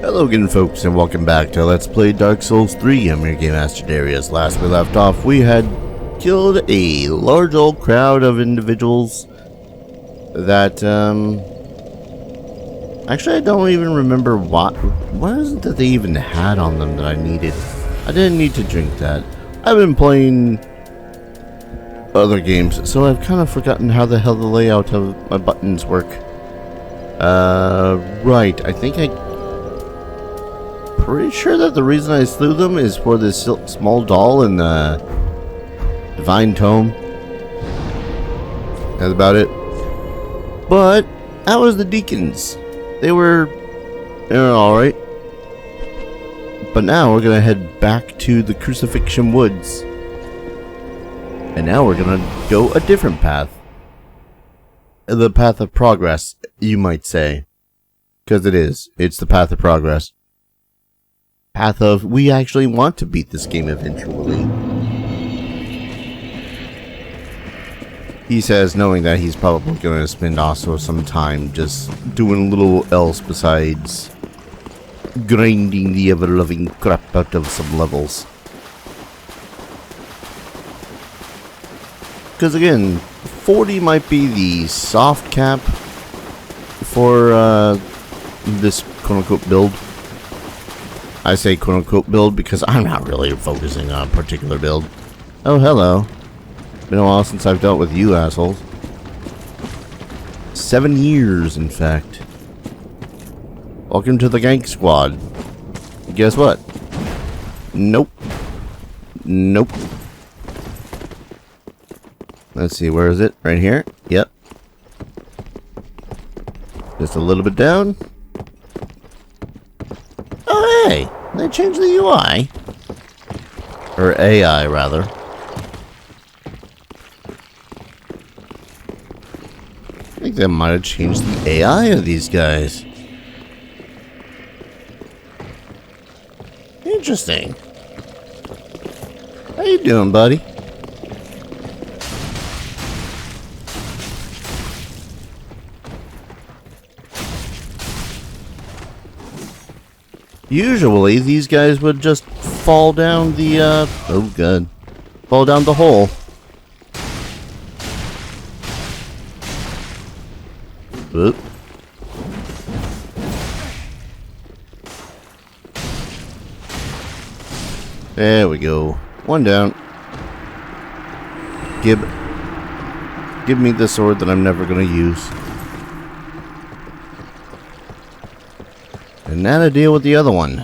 Hello again, folks, and welcome back to Let's Play Dark Souls 3. I'm your Game Master Darius. Last we left off, we had killed a large old crowd of individuals that, actually, I don't even remember what is it that they even had on them that I needed. I didn't need to drink that. I've been playing other games, so I've kind of forgotten how the hell the layout of my buttons work. Right, I think pretty sure that the reason I slew them is for this small doll in the Divine Tome. That's about it. But that was the deacons. They were alright. But now we're gonna head back to the Crucifixion Woods. And now we're gonna go a different path. The path of progress, you might say. Because it is. It's the path of progress. Path of, we actually want to beat this game eventually. He says, knowing that he's probably going to spend also some time just doing little else besides grinding the ever-loving crap out of some levels. Because again, 40 might be the soft cap for this quote-unquote build. I say quote-unquote build because I'm not really focusing on a particular build. Oh, hello. Been a while since I've dealt with you assholes. 7 years, in fact. Welcome to the Gank Squad. Guess what? Nope. Nope. Let's see, where is it? Right here? Yep. Just a little bit down. Oh, hey! They changed the UI. Or AI, rather. I think they might have changed the AI of these guys. Interesting. How you doing, buddy? Usually, these guys would just fall down the, oh god. Fall down the hole. Oop. There we go. One down. Give me the sword that I'm never gonna use. And now to deal with the other one.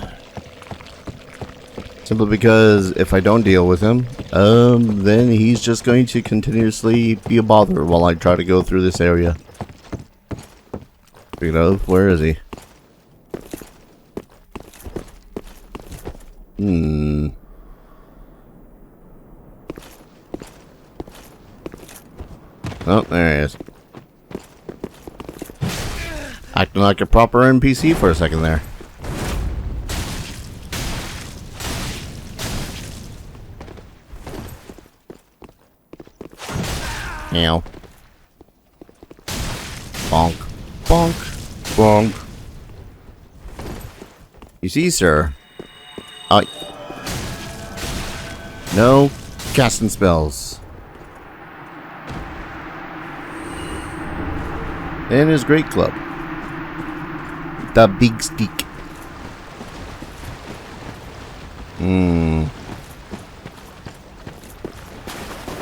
Simply because if I don't deal with him, then he's just going to continuously be a bother while I try to go through this area. You know, where is he? Oh, there he is. Acting like a proper NPC for a second there. Meow. Bonk. Bonk. Bonk. You see, sir? No casting spells. And his great club. The big stick.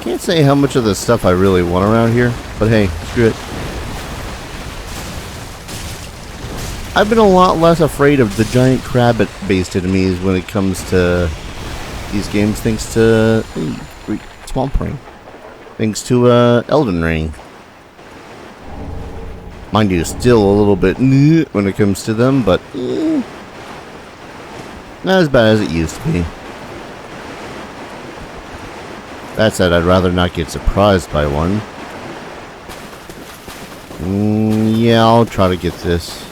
Can't say how much of the stuff I really want around here, but hey, screw it. I've been a lot less afraid of the giant crab-based enemies when it comes to these games, thanks to Swamp Ring. Thanks to Elden Ring. Mind you, still a little bit when it comes to them, but not as bad as it used to be. That said, I'd rather not get surprised by one. Yeah, I'll try to get this.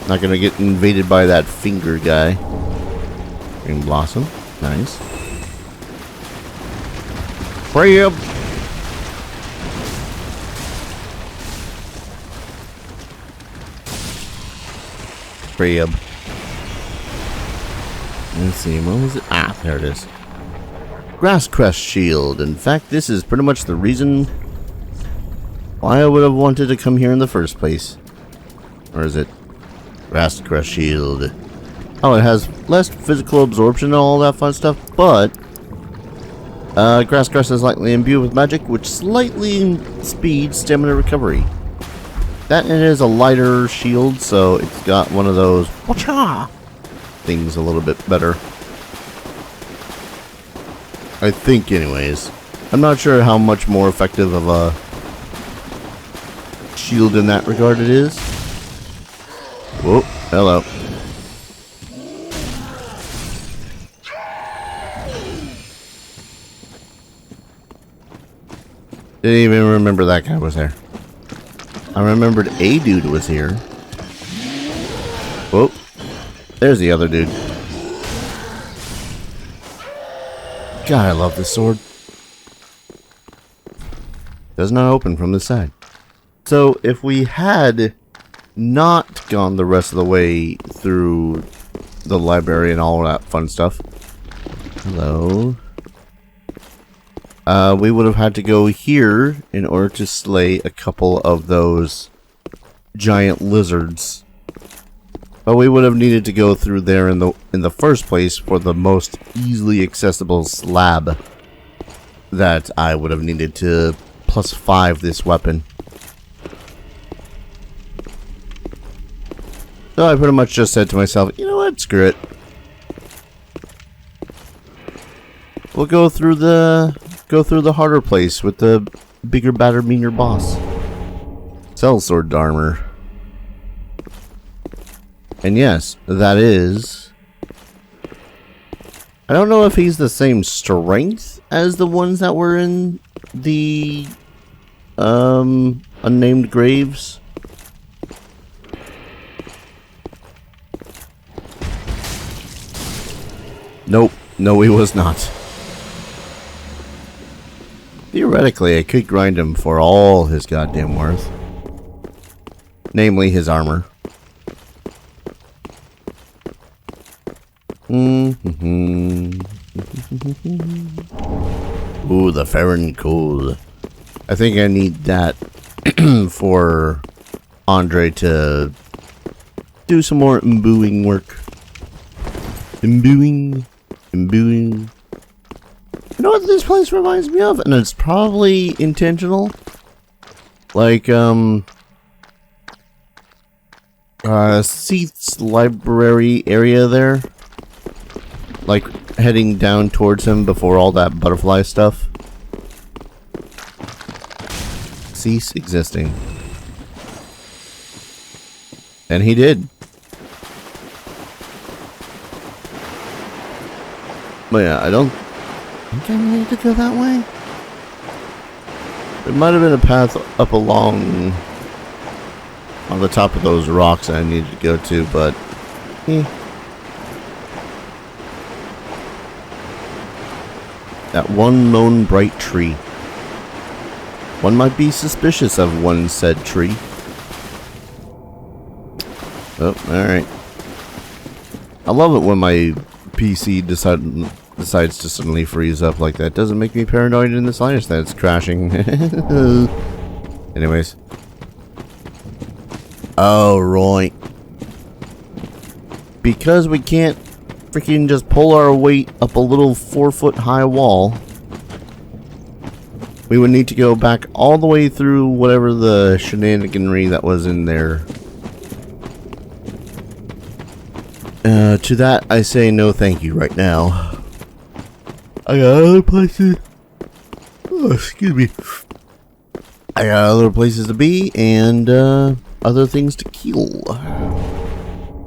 Not gonna get invaded by that finger guy. Green Blossom, nice. Crab! crab. Let's see, what was it? Ah, there it is. Grass crest shield. In fact, this is pretty much the reason why I would have wanted to come here in the first place. Or is it? Grass crest shield. Oh, it has less physical absorption and all that fun stuff, but grass crest is lightly imbued with magic, which slightly speeds stamina recovery. That and it is a lighter shield, so it's got one of those whatcha things a little bit better. I think, anyways. I'm not sure how much more effective of a shield in that regard it is. Whoa, hello. Didn't even remember that guy was there. I remembered a dude was here. Whoa. There's the other dude. God, I love this sword. Does not open from the side. So, if we had not gone the rest of the way through the library and all that fun stuff. Hello. We would have had to go here in order to slay a couple of those giant lizards. But we would have needed to go through there in the first place for the most easily accessible slab that I would have needed to +5 this weapon. So I pretty much just said to myself, you know what, screw it. We'll go through the harder place with the bigger, badder, meaner boss. Sellsword armor. And yes, that is... I don't know if he's the same strength as the ones that were in the unnamed graves. Nope. No, he was not. Theoretically, I could grind him for all his goddamn worth. Namely, his armor. Ooh, the Farron Coal. I think I need that for Andre to do some more imbuing work. Imbuing. You know what this place reminds me of? And it's probably intentional. Like, Seath's library area there. Like, heading down towards him before all that butterfly stuff. Cease existing. And he did. But yeah, I don't think I needed to go that way. There might have been a path up along on the top of those rocks that I needed to go to, but that one lone bright tree. One might be suspicious of one said tree. Oh, alright. I love it when my PC decides to suddenly freeze up like that. Doesn't make me paranoid in the slightest that it's crashing. Anyways. Oh, right. Because we can't freaking just pull our weight up a little 4-foot high wall, we would need to go back all the way through whatever the shenaniganry that was in there. To that, I say no thank you right now. I got other places. Oh, excuse me. I got other places to be and other things to kill.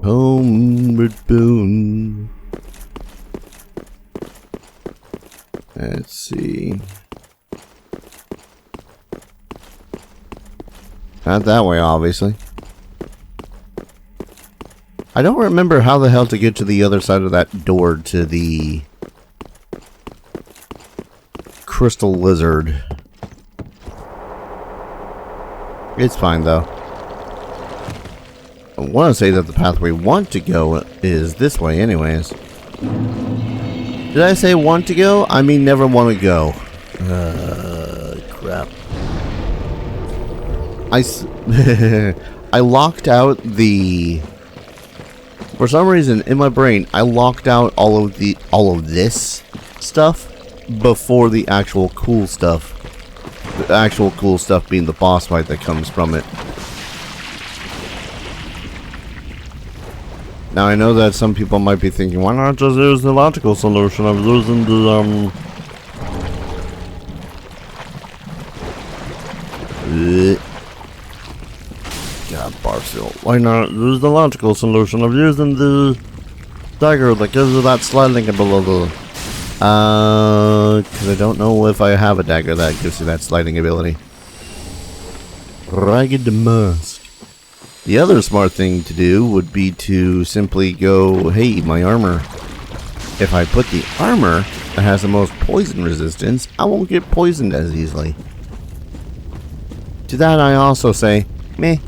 Homeward bound. Let's see. Not that way, obviously. I don't remember how the hell to get to the other side of that door to the crystal lizard. It's fine, though. I want to say that the path we want to go is this way anyways. Did I say want to go? I mean never want to go. Crap. I locked out the... For some reason in my brain, I locked out all of this stuff before the actual cool stuff. The actual cool stuff being the boss fight that comes from it. Now I know that some people might be thinking, why not just use the logical solution of using the God, Barfield. Why not use the logical solution of using the dagger that gives you that sliding ability? Because I don't know if I have a dagger that gives you that sliding ability. Ragged Mask. The other smart thing to do would be to simply go, hey, my armor. If I put the armor that has the most poison resistance, I won't get poisoned as easily. To that I also say, meh.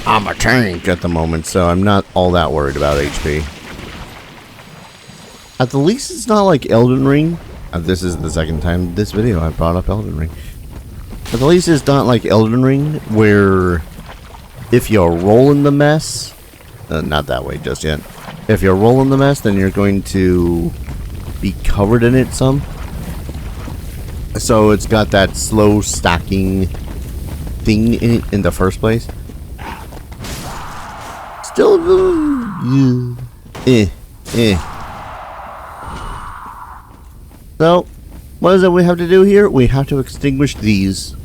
I'm a tank at the moment, so I'm not all that worried about HP. At the least it's not like Elden Ring. This is the second time this video I brought up Elden Ring. At least it's not like Elden Ring, where if you're rolling the mess, not that way just yet. If you're rolling the mess, then you're going to be covered in it some. So it's got that slow stacking thing in it in the first place. Still, So, what is it we have to do here? We have to extinguish these.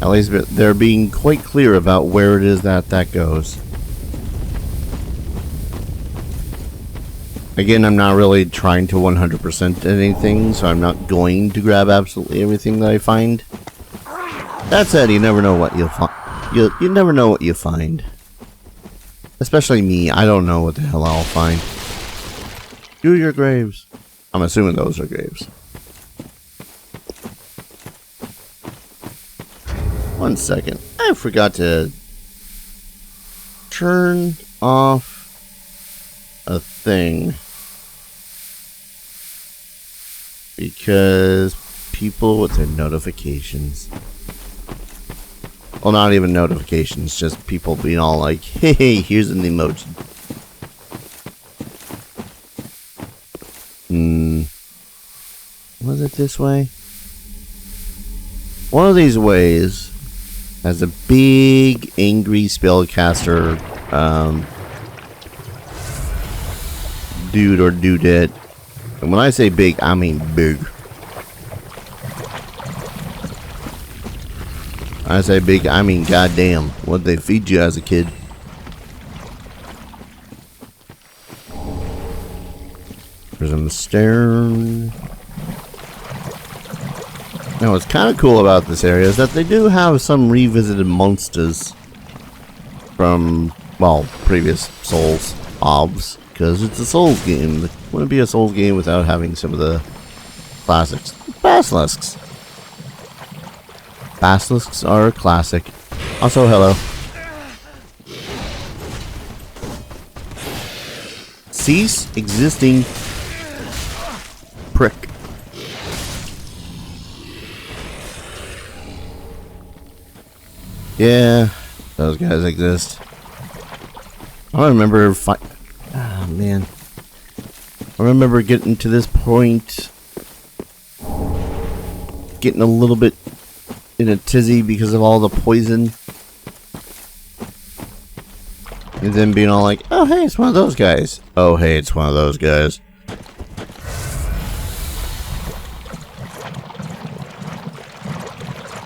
At least they're being quite clear about where it is that goes. Again, I'm not really trying to 100% anything, so I'm not going to grab absolutely everything that I find. That said, you never know what you'll find. You never know what you find. Especially me, I don't know what the hell I'll find. Do your graves. I'm assuming those are graves. 1 second. I forgot to turn off a thing. Because people with their notifications. Well, not even notifications, just people being all like, hey, here's an emoji. Was it this way? One of these ways has a big, angry spellcaster dude or dudette. And when I say big, I mean big. I say big, I mean goddamn. What they feed you as a kid. There's a stern. Now, what's kind of cool about this area is that they do have some revisited monsters from, well, previous Souls obs, because it's a Souls game. It wouldn't be a Souls game without having some of the classics. Basilisks. Basilisks are a classic. Also, hello. Cease existing, prick. Yeah, those guys exist. I remember ah, man. I remember getting to this point, getting a little bit in a tizzy because of all the poison. And then being all like, oh hey, it's one of those guys. Oh hey, it's one of those guys.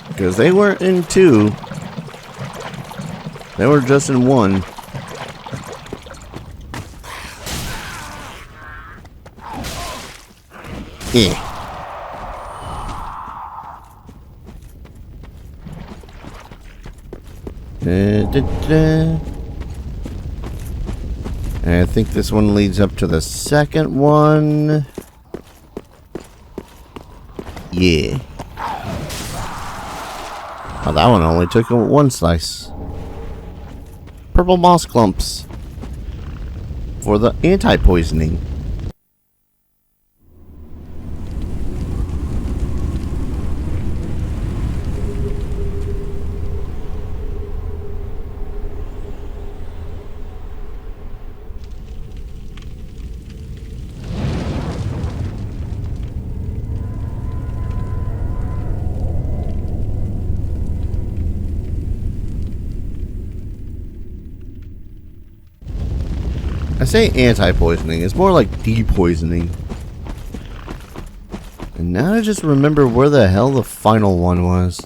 Because they weren't in 2. They were just in 1. Yeah. I think this one leads up to the second one. Yeah. Oh, that one only took 1 slice. Purple moss clumps for the anti-poisoning. I say anti-poisoning, it's more like depoisoning. And now I just remember where the hell the final one was.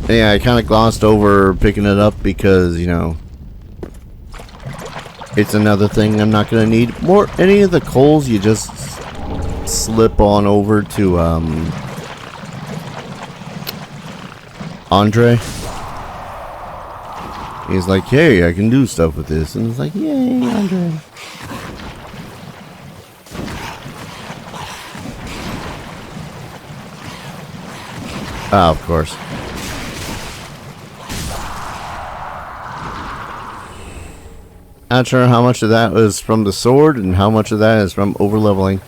Yeah, I kind of glossed over picking it up because, you know, it's another thing I'm not going to need. Any of the coals you just slip on over to, Andre. He's like, hey, I can do stuff with this. And it's like, yay, Andre. Ah, of course. Not sure how much of that was from the sword and how much of that is from overleveling.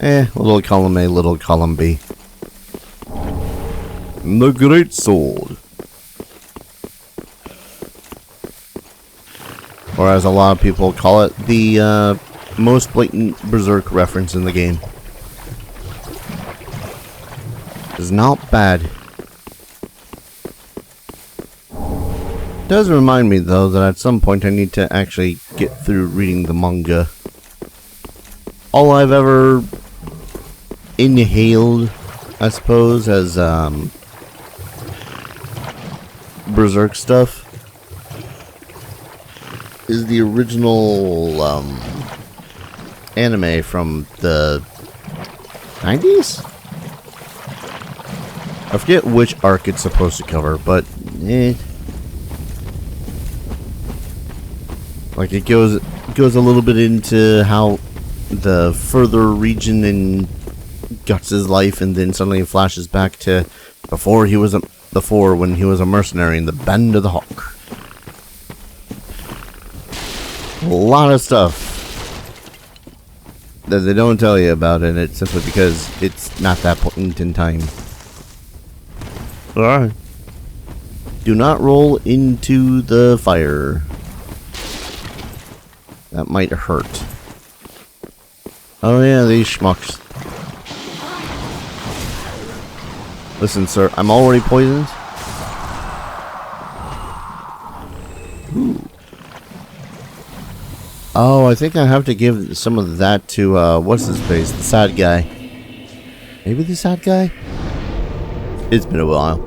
Little column A, little column B. The Great Sword. Or as a lot of people call it, the most blatant Berserk reference in the game. It's not bad. It does remind me though that at some point I need to actually get through reading the manga. All I've ever inhaled, I suppose, as Berserk stuff is the original anime from the 90s? I forget which arc it's supposed to cover, but like it goes a little bit into how the further region in Guts' life, and then suddenly it flashes back to before when he was a mercenary in the Band of the Hawk. A lot of stuff that they don't tell you about in it simply because it's not that point in time. Alright. Do not roll into the fire. That might hurt. Oh yeah, these schmucks. Listen, sir, I'm already poisoned. Ooh. Oh, I think I have to give some of that to, what's his face? The sad guy. Maybe the sad guy? It's been a while.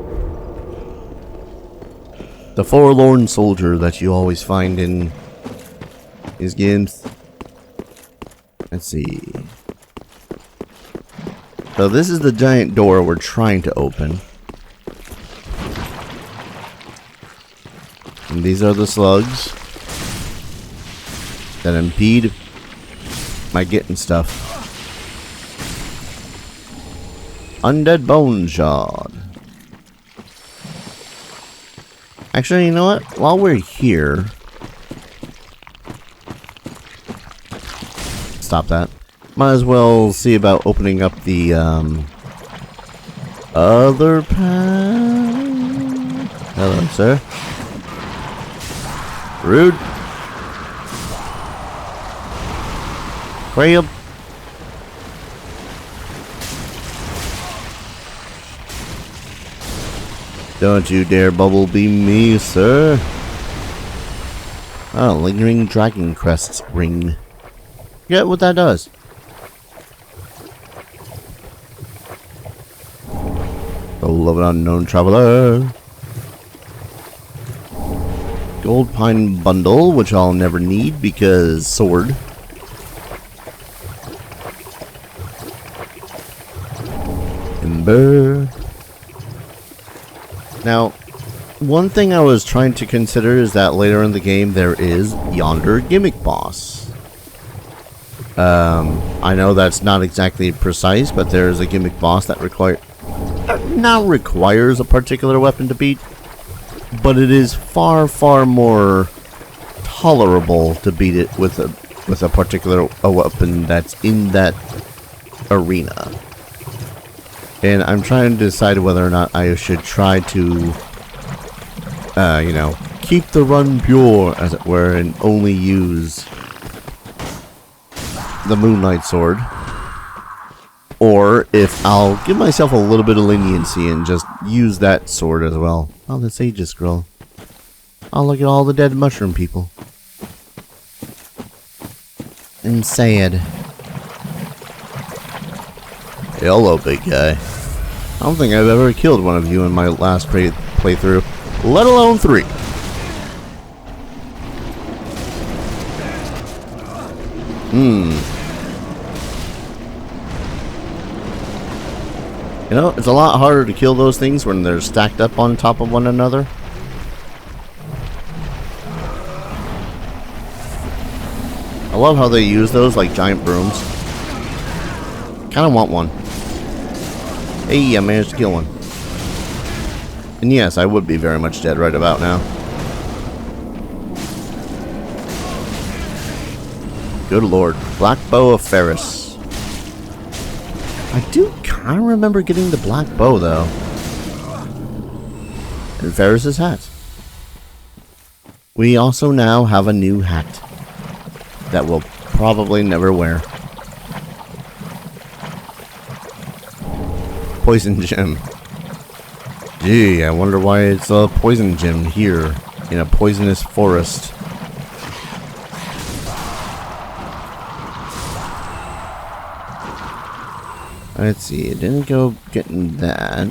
The forlorn soldier that you always find in his games. Let's see. So this is the giant door we're trying to open. And these are the slugs that impede my getting stuff. Undead Bone Shard. Actually, you know what? While we're here... Stop that. Might as well see about opening up the Other path. Hello, sir. Rude. Crab. Don't you dare bubble beam me, sir. Oh, lingering dragon crests ring. Get what that does. Beloved unknown traveler. Gold pine bundle, which I'll never need because sword. Ember. Now, one thing I was trying to consider is that later in the game there is yonder gimmick boss. I know that's not exactly precise, but there's a gimmick boss that requires a particular weapon to beat, but it is far, far more tolerable to beat it with a particular weapon that's in that arena. And I'm trying to decide whether or not I should try to, you know, keep the run pure, as it were, and only use the Moonlight sword. Or if I'll give myself a little bit of leniency and just use that sword as well. Oh, the Sage Scroll. Oh, look at all the dead mushroom people. And sad. Hello, big guy. I don't think I've ever killed one of you in my last playthrough, let alone 3. You know, it's a lot harder to kill those things when they're stacked up on top of one another. I love how they use those like giant brooms. Kinda want one. Hey, I managed to kill one. And yes, I would be very much dead right about now. Good lord. Black Bow of Ferris. I do kind of remember getting the black bow, though. And Ferris's hat. We also now have a new hat that we'll probably never wear. Poison gem. Gee, I wonder why it's a poison gem here in a poisonous forest. Let's see, it didn't go getting that.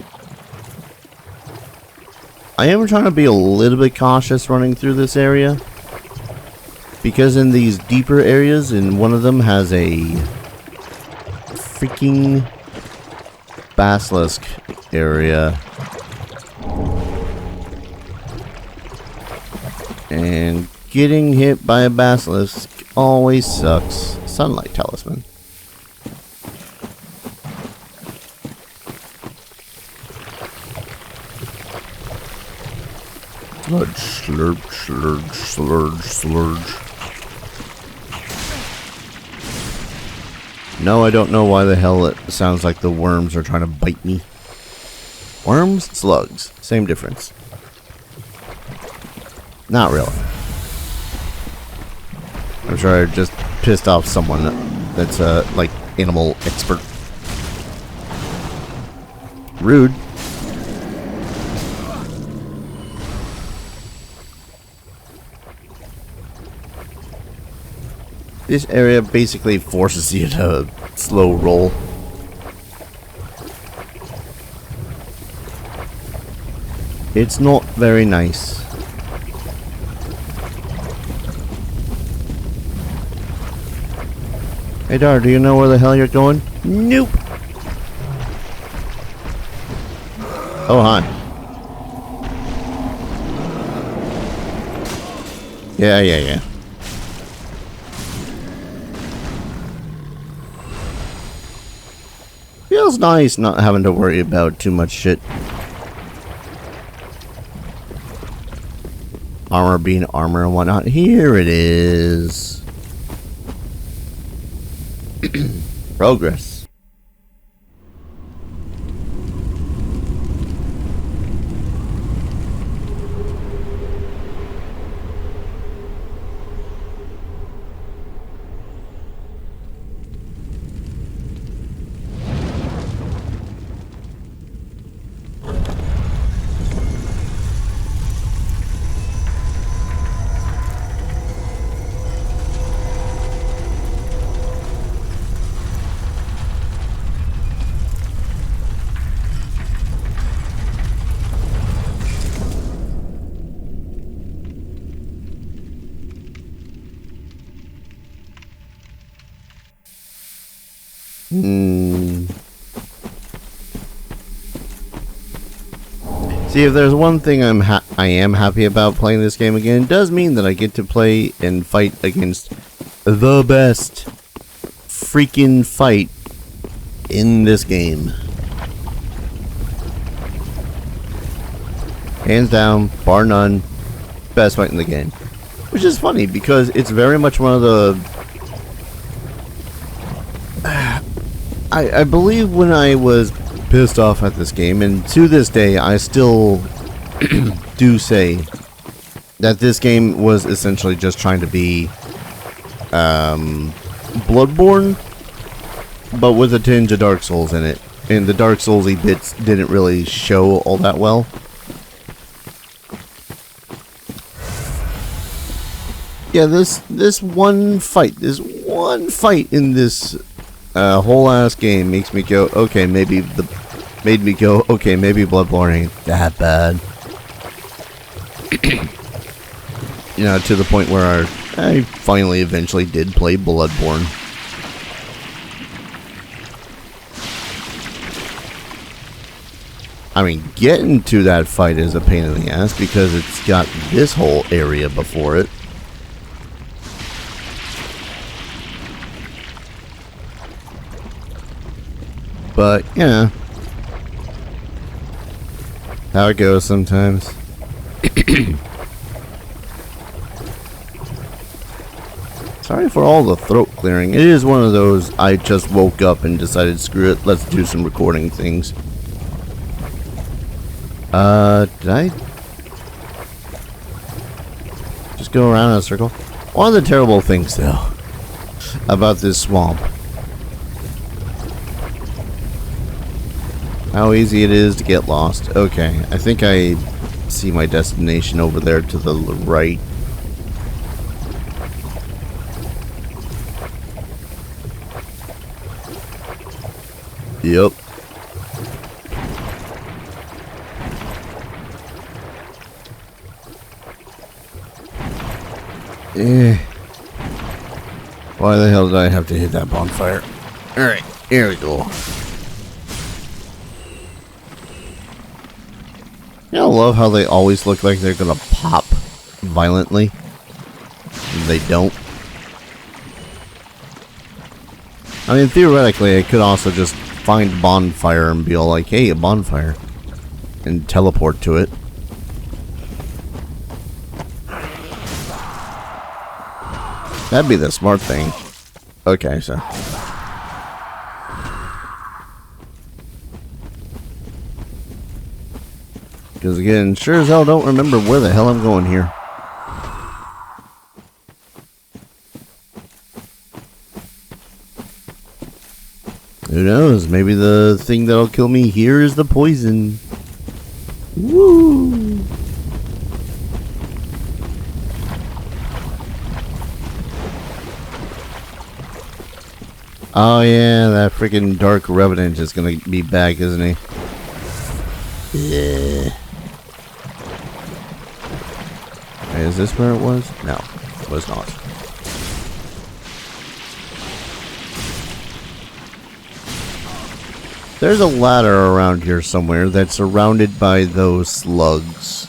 I am trying to be a little bit cautious running through this area, because in these deeper areas, and one of them has a freaking basilisk area, and getting hit by a basilisk always sucks. Sunlight talisman. Slurge, slurge, slurge, slurge, slurge. No, I don't know why the hell it sounds like the worms are trying to bite me. Worms? Slugs. Same difference. Not really. I'm sure I just pissed off someone that's like animal expert. Rude. This area basically forces you to slow roll. It's not very nice. Hey Dar, do you know where the hell you're going? Nope. Oh, hi. Yeah. Feels nice not having to worry about too much shit. Armor being armor and whatnot. Here it is. See, if there's one thing I am happy about playing this game again, it does mean that I get to play and fight against the best freaking fight in this game. Hands down, bar none, best fight in the game. Which is funny because it's very much one of the... I believe when I was pissed off at this game, and to this day I still do say that this game was essentially just trying to be Bloodborne, but with a tinge of Dark Souls in it, and the Dark Soulsy bits didn't really show all that well. Yeah, this one fight in this whole ass game makes me go, okay, maybe Bloodborne ain't that bad. You know, to the point where I finally eventually did play Bloodborne. I mean, getting to that fight is a pain in the ass because it's got this whole area before it. But, yeah. How it goes sometimes. Sorry for all the throat clearing. It is one of those, I just woke up and decided, screw it, let's do some recording things. Did I just go around in a circle? One of the terrible things, though, about this swamp, how easy it is to get lost. Okay, I think I see my destination over there to the right. Yep. Why the hell did I have to hit that bonfire? Alright, here we go. You know, I love how they always look like they're gonna pop violently. And they don't. I mean, theoretically, I could also just find a bonfire and be all like, hey, a bonfire. And teleport to it. That'd be the smart thing. Okay, so. Because again, sure as hell don't remember where the hell I'm going here. Who knows? Maybe the thing that'll kill me here is the poison. Woo! Oh yeah, that freaking Dark Revenant is gonna be back, isn't he? Yeah. Is this where it was? No, it was not. There's a ladder around here somewhere that's surrounded by those slugs.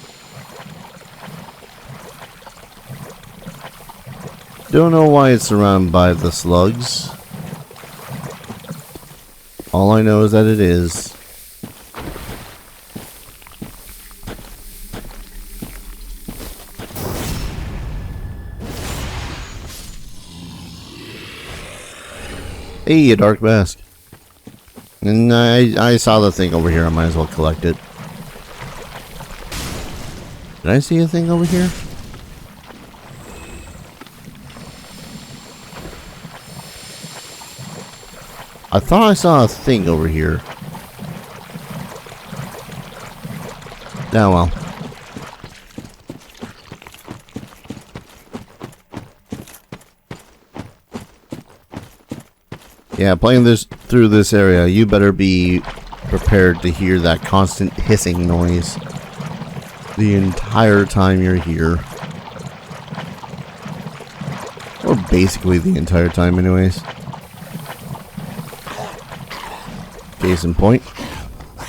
Don't know why it's surrounded by the slugs. All I know is that it is. Hey, a dark mask. And I saw the thing over here. I might as well collect it. Did I see a thing over here? I thought I saw a thing over here. Oh well. Yeah, playing this through this area, you better be prepared to hear that constant hissing noise the entire time you're here. Or basically the entire time anyways. Case in point. I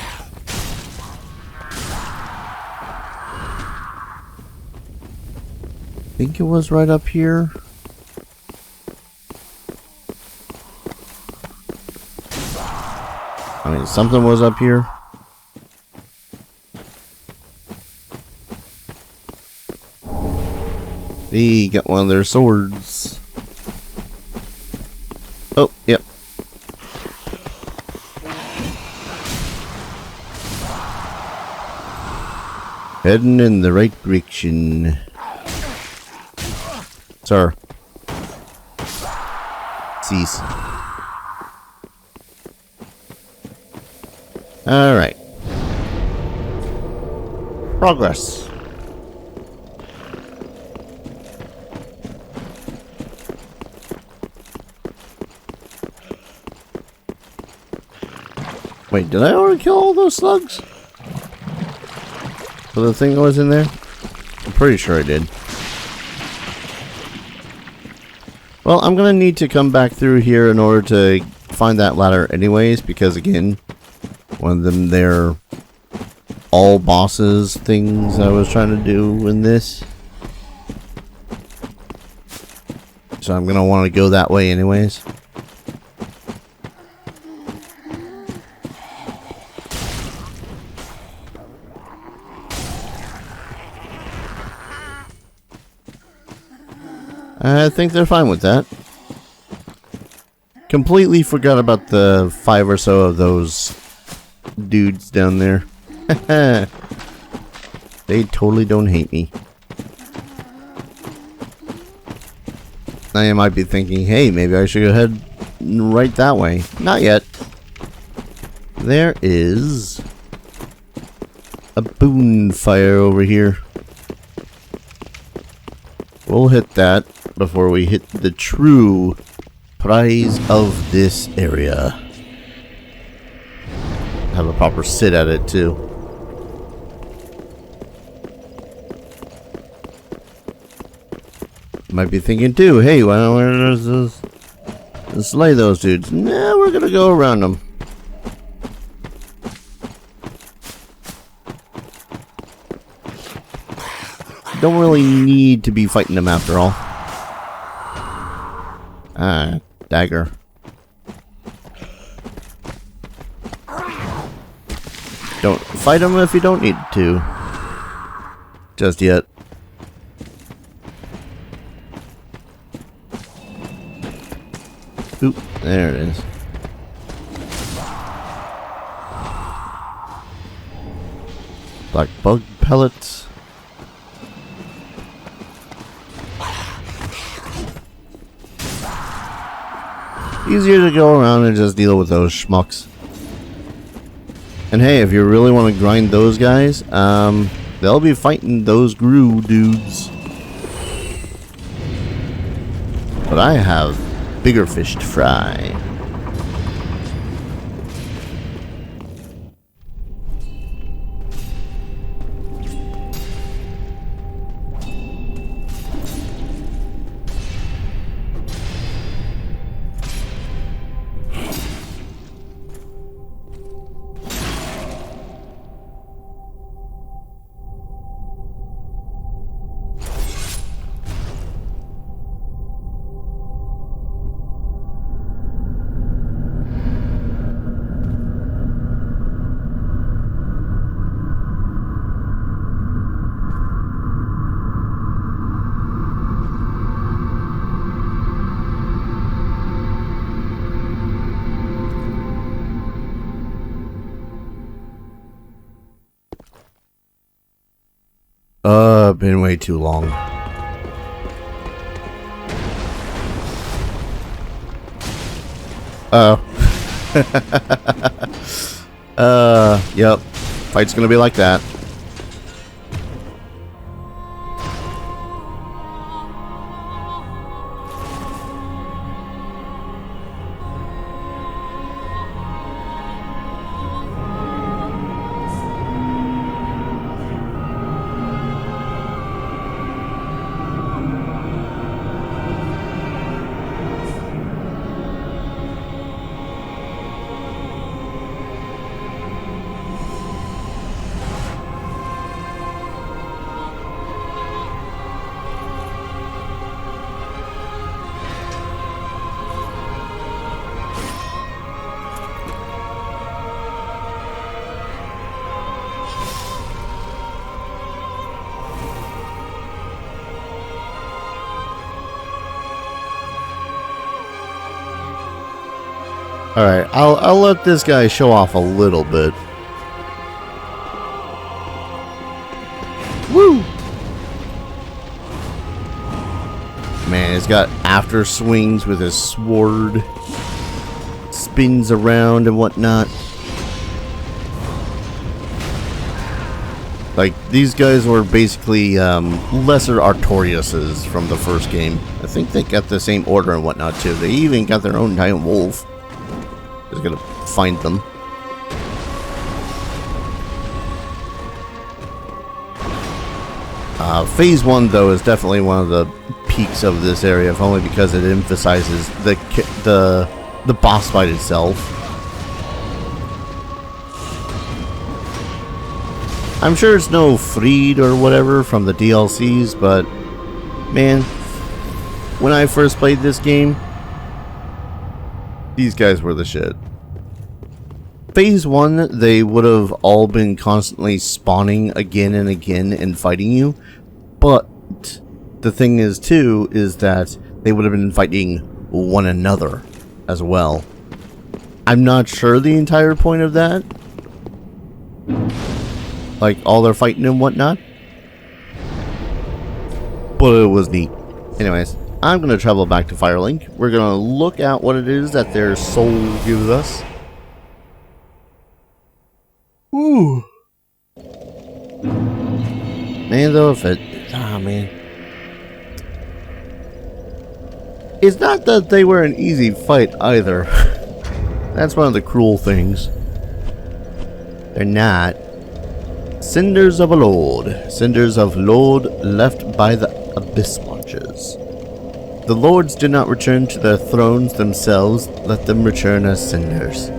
think it was right up here. I mean, something was up here. He got one of their swords. Oh, yep. Heading in the right direction. Sir. Cease. Alright. Progress. Wait, did I already kill all those slugs? For the thing that was in there? I'm pretty sure I did. Well, I'm gonna need to come back through here in order to find that ladder anyways, because again, one of them they're all bosses things I was trying to do in this. So I'm gonna want to go that way anyways. I think they're fine with that. Completely forgot about the 5 or so of those dudes down there. They totally don't hate me. Now you might be thinking, hey, maybe I should go head right that way. Not yet. There is a bonfire over here. We'll hit that before we hit the true prize of this area. Have a proper sit at it too. Might be thinking too, hey, why don't we slay those dudes? Nah, we're gonna go around them. Don't really need to be fighting them after all. Ah, dagger. Don't fight them if you don't need to. Just yet. Oop, there it is. Black bug pellets. Easier to go around and just deal with those schmucks. And hey, if you really want to grind those guys, they'll be fighting those Gru dudes. But I have bigger fish to fry. Been way too long. Yep. Fight's gonna be like that. Alright, I'll let this guy show off a little bit. Woo! Man, he's got after swings with his sword. Spins around and whatnot. Like, these guys were basically lesser Artoriuses from the first game. I think they got the same order and whatnot too. They even got their own giant wolf. Just gonna find them. Phase 1 though is definitely one of the peaks of this area, if only because it emphasizes the boss fight itself. I'm sure it's no freed or whatever from the DLCs, but man, when I first played this game, these guys were the shit. Phase 1, they would have all been constantly spawning again and again and fighting you, but the thing is too, is that they would have been fighting one another as well. I'm not sure the entire point of that. Like, all their fighting and whatnot. But it was neat. Anyways, I'm going to travel back to Firelink. We're going to look at what it is that their soul gives us. Ooh. Man, though, if it... Ah, man. It's not that they were an easy fight, either. That's one of the cruel things. They're not. Cinders of a Lord. Cinders of Lord left by the Abyss Watchers. The Lords did not return to their thrones themselves, let them return as cinders.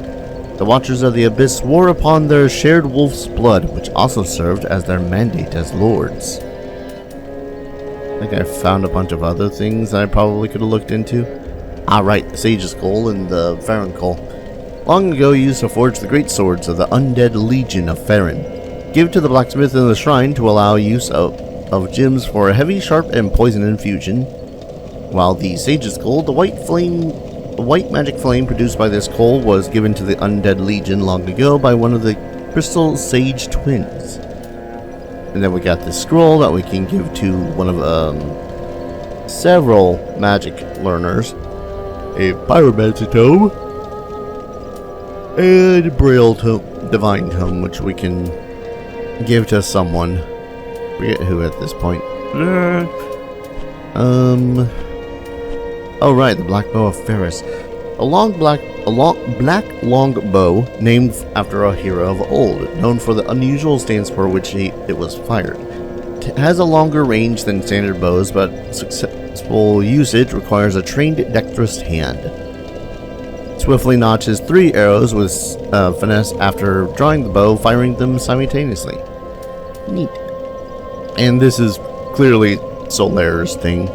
The Watchers of the Abyss swore upon their shared wolf's blood, which also served as their mandate as Lords. I think I found a bunch of other things I probably could have looked into. Ah, right, the Sage's Skull and the Farron Skull. Long ago used to forge the great swords of the undead legion of Farron. Give to the blacksmith in the shrine to allow use of gems for a heavy, sharp, and poison infusion. While the Sage's Skull, the white magic flame produced by this coal was given to the undead legion long ago by one of the crystal sage twins. And then we got this scroll that we can give to one of several magic learners. A pyromancy tome. And a braille tome, divine tome, which we can give to someone. Forget who at this point. Oh right, the black bow of Ferris. A black long bow named after a hero of old, known for the unusual stance for which it was fired. It has a longer range than standard bows, but successful usage requires a trained, dexterous hand. Swiftly notches 3 arrows with finesse after drawing the bow, firing them simultaneously. Neat. And this is clearly Solaire's thing.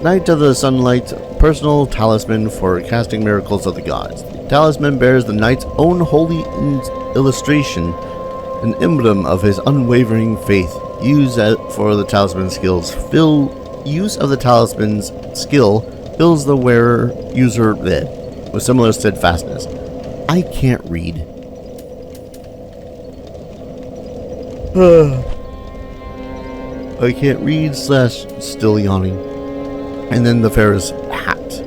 Knight of the Sunlight, personal talisman for casting miracles of the gods. The talisman bears the knight's own holy illustration, an emblem of his unwavering faith. Use of the talisman's skill fills the wearer user with similar steadfastness. I can't read. I can't read / still yawning. And then the Ferris hat.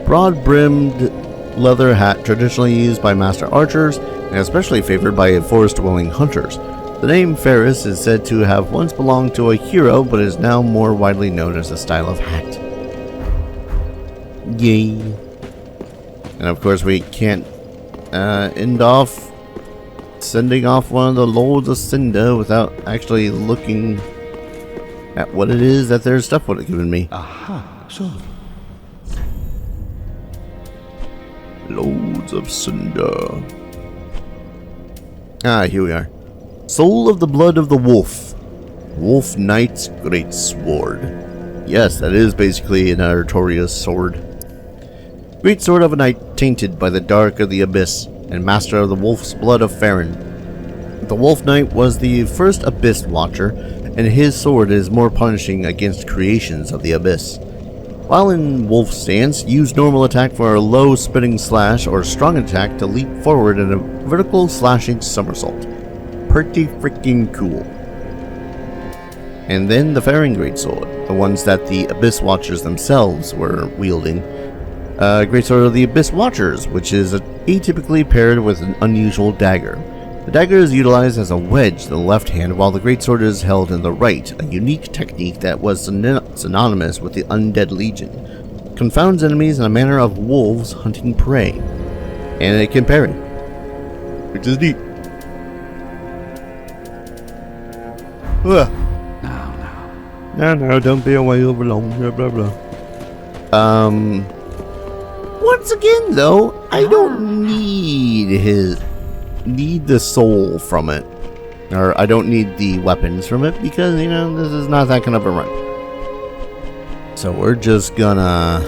Broad-brimmed leather hat traditionally used by master archers and especially favored by forest-dwelling hunters. The name Ferris is said to have once belonged to a hero, but is now more widely known as a style of hat. Yay. And of course we can't end off sending off one of the Lords of Cinder without actually looking at what it is that their stuff would have given me. Aha, so. Lords of Cinder. Ah, here we are. Soul of the Blood of the Wolf. Wolf Knight's Great Sword. Yes, that is basically an Artorius sword. Great sword of a knight tainted by the dark of the abyss, and master of the wolf's blood of Farron. The Wolf Knight was the first Abyss Watcher, and his sword is more punishing against creations of the abyss. While in wolf stance, use normal attack for a low spinning slash or strong attack to leap forward in a vertical slashing somersault. Pretty freaking cool. And then the Faring Greatsword, the ones that the Abyss Watchers themselves were wielding. Greatsword of the Abyss Watchers, which is atypically paired with an unusual dagger. The dagger is utilized as a wedge in the left hand, while the greatsword is held in the right, a unique technique that was synonymous with the Undead Legion. Confounds enemies in a manner of wolves hunting prey. And it can parry, which is neat. Ugh. No, don't be away over long, blah blah blah. Once again though, I don't need the soul from it. Or I don't need the weapons from it because, you know, this is not that kind of a run. So we're just gonna...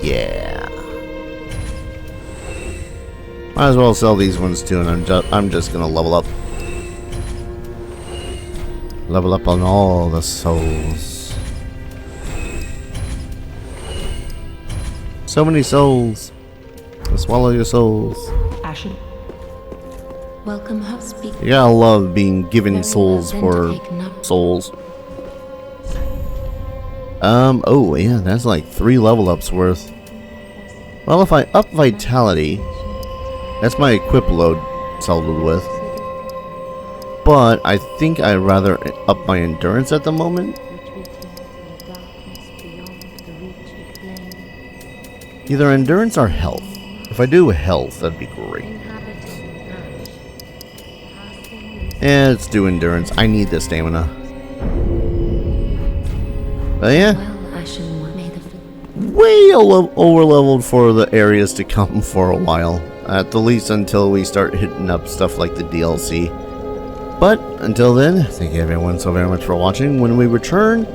yeah. Might as well sell these ones too, and I'm just gonna level up. Level up on all the souls. So many souls. Swallow your souls. Ashen. Welcome, speak. You gotta love being given souls for souls. Oh yeah, that's like 3 level ups worth. Well, if I up vitality, that's my equip load settled with. But I think I'd rather up my endurance at the moment. Either endurance or health. If I do health, that'd be great. Yeah, let's do endurance. I need the stamina. But yeah, way over leveled for the areas to come for a while. At the least until we start hitting up stuff like the DLC. But until then, thank you everyone so very much for watching. When we return,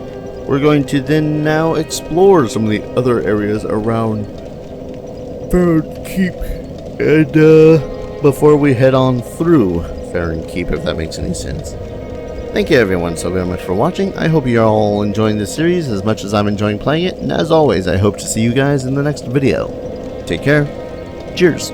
we're going to then now explore some of the other areas around Faring Keep, and before we head on through Faring Keep, if that makes any sense. Thank you everyone so very much for watching. I hope you're all enjoying this series as much as I'm enjoying playing it, and as always, I hope to see you guys in the next video. Take care. Cheers.